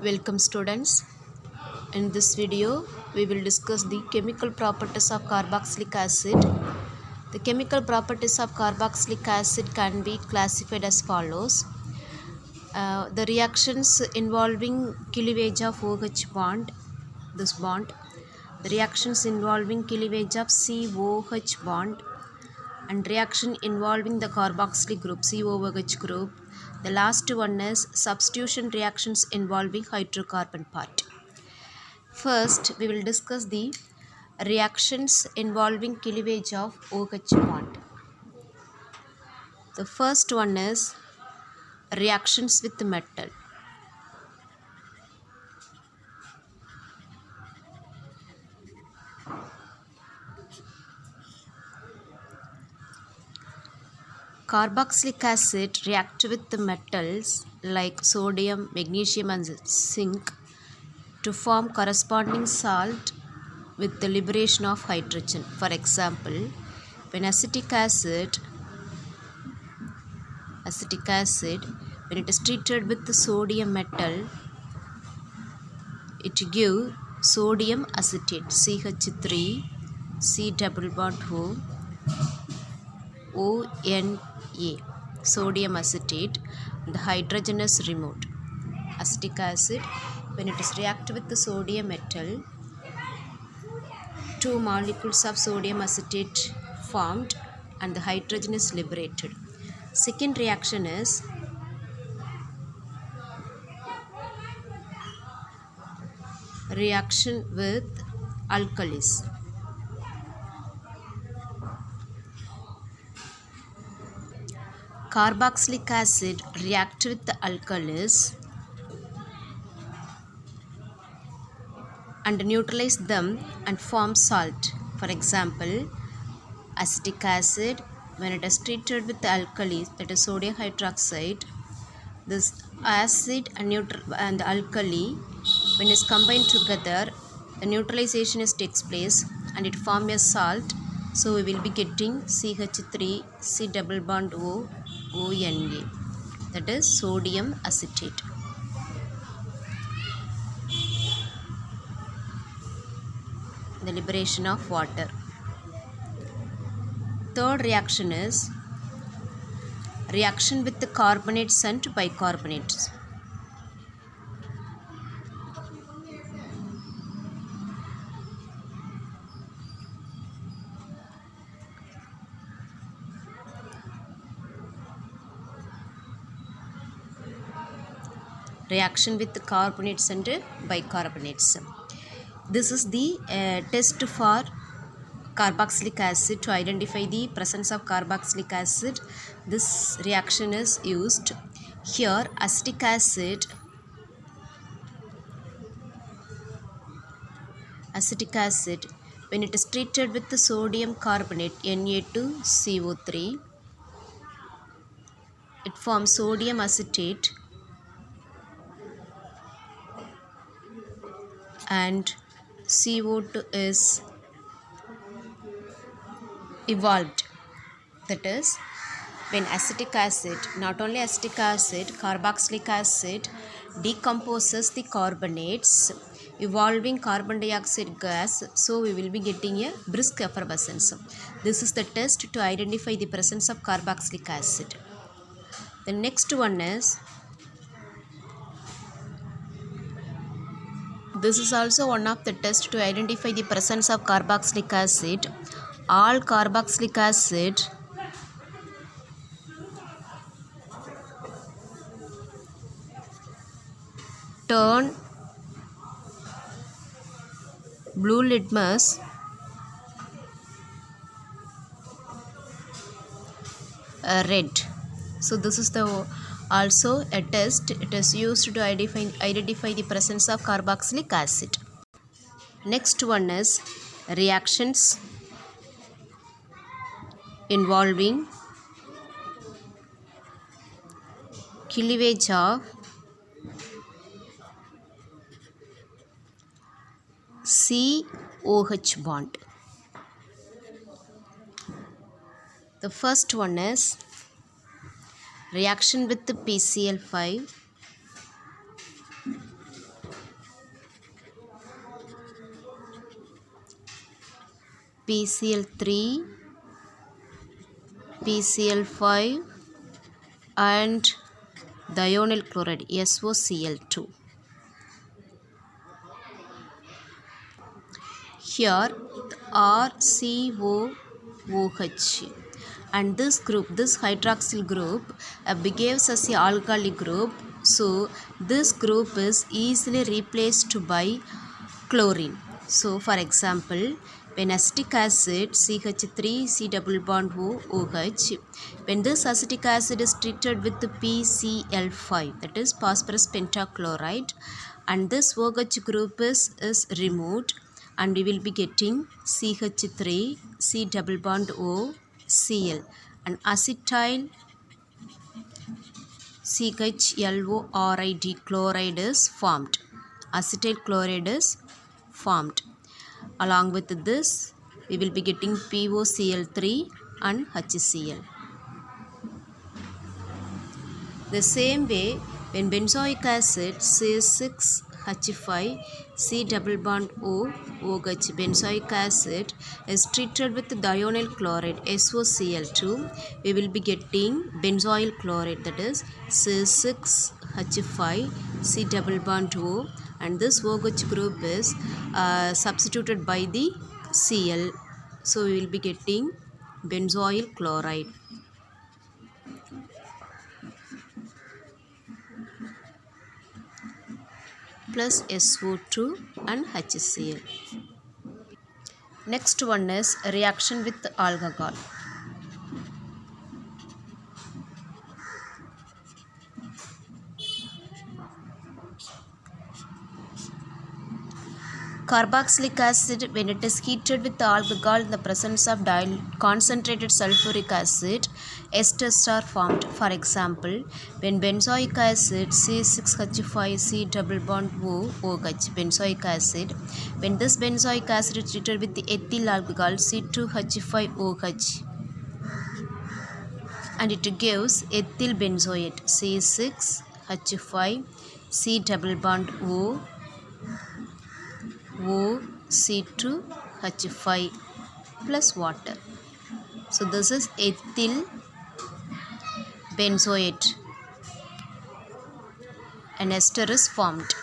Welcome students. In this video we will discuss the chemical properties of carboxylic acid. The chemical properties of carboxylic acid can be classified as follows. The reactions involving cleavage of OH bond, the reactions involving cleavage of COH bond, and reaction involving the carboxylic group COOH group. The last one is substitution reactions involving hydrocarbon part. First, we will discuss the reactions involving cleavage of OH bond. The first one is reactions with metal. Carboxylic acid react with the metals like sodium, magnesium and zinc to form corresponding salt with the liberation of hydrogen. For example, when acetic acid when it is treated with the sodium metal, it gives sodium acetate CH3 C double bond O ONA, sodium acetate, and the hydrogen is removed. Acetic acid, when it is reacted with the sodium metal, two molecules of sodium acetate formed and the hydrogen is liberated. Second reaction is reaction with alkalis. Carboxylic acid react with the alkalis and neutralize them and form salt. For example, acetic acid, when it is treated with the alkali, that is sodium hydroxide, this acid and the alkali, when it is combined together, the neutralization takes place and it forms a salt. So we will be getting CH3 C double bond O ONA, that is sodium acetate. The liberation of water. Third reaction is reaction with the carbonates and bicarbonates. Reaction with the carbonates and bicarbonates. This is the test for carboxylic acid to identify the presence of carboxylic acid. This reaction is used. Here acetic acid when it is treated with the sodium carbonate Na2CO3, it forms sodium acetate and CO2 is evolved. That is, when acetic acid, not only acetic acid, carboxylic acid decomposes the carbonates, evolving carbon dioxide gas, so we will be getting a brisk effervescence. This is the test to identify the presence of carboxylic acid. The next one is, this is also one of the tests to identify the presence of carboxylic acid. All carboxylic acid turn blue litmus red. So this is the also a test. It is used to identify the presence of carboxylic acid. Next one is reactions involving cleavage of COH bond. The first one is reaction with the PCl5 PCl3, PCl5 and thionyl chloride SOCl2. Here RCOOH, and this hydroxyl group behaves as a alkali group, so this group is easily replaced by chlorine. So for example, when acetic acid CH3 double bond OH, when this acetic acid is treated with the PCl5, that is phosphorus pentachloride, and this OH group is removed, and we will be getting CH3 C double bond O Cl, and acetyl CHLORID chloride is formed. Acetyl chloride is formed. Along with this, we will be getting POCl3 and HCl. The same way, when benzoic acid C6H5 C double bond OH, benzoic acid is treated with thionyl chloride SOCl2, we will be getting benzoyl chloride, that is C6H5 C double bond O, and this OH group is substituted by the Cl, so we will be getting benzoyl chloride. Plus SO2 and HCl. Next one is reaction with alcohol. Carboxylic acid, when it is heated with alcohol in the presence of concentrated sulfuric acid, esters are formed. For example, when benzoic acid C6H5 C double bond OH, benzoic acid, when this benzoic acid is treated with the ethyl alcohol C2H5OH, and it gives ethyl benzoate C6H5 C double bond OC2H5 plus water. So this is ethyl benzoate. An ester is formed.